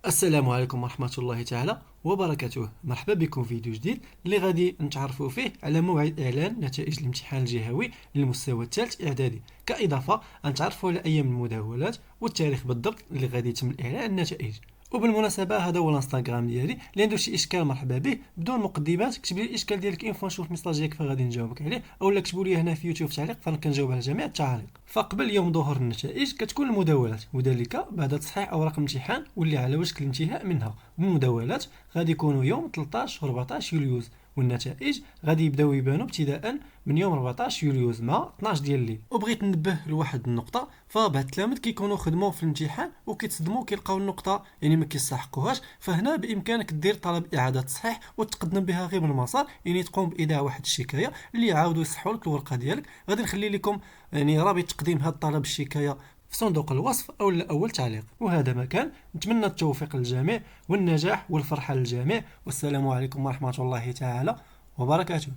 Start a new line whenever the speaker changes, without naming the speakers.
السلام عليكم ورحمة الله تعالى وبركاته. مرحبا بكم في فيديو جديد اللي غادي نتعرفوا فيه على موعد إعلان نتائج الامتحان الجهوي للمستوى الثالث إعدادي، كإضافة نتعرفوا على أيام المداولات والتاريخ بالضبط اللي غادي يتم الإعلان النتائج. وبالمناسبة هذا هو الانستغرام ديالي، اللي عنده شي اشكال مرحبا به بدون مقدمات. كتب لي الاشكال ديالك اون فوا نشوف الميساج ديالك فغادي نجاوبك عليه، اولا كتبوا لي هنا في يوتيوب في تعليق فانا كنجاوب على جميع التعاليق. فقبل يوم ظهور النتائج كتكون المداولات، وذلك بعد تصحيح اوراق الامتحان واللي على وشك الانتهاء منها. المداولات غادي يكونوا يوم 13 و 14 يوليوز، والنتائج غادي يبداو يبانوا ابتداء من يوم 14 يوليوز مع 12 ديال الليل. وبغيت ننبه لواحد النقطه، فبعض التلاميذ كيكونوا خدموا في الامتحان وكيتصدموا كيلقاو النقطه يعني ما كيستحقوهاش، فهنا بامكانك دير طلب اعاده تصحيح وتقدم بها غير من المسار، يعني تقوم بايداع واحد الشكايه اللي يعاودوا يصححوا لك الورقه ديالك. غادي نخلي لكم يعني رابط تقديم هذا الطلب الشكايه في صندوق الوصف او اول تعليق. وهذا ما كان، نتمنى التوفيق للجميع والنجاح والفرحه للجميع، والسلام عليكم ورحمه الله تعالى وبركاته.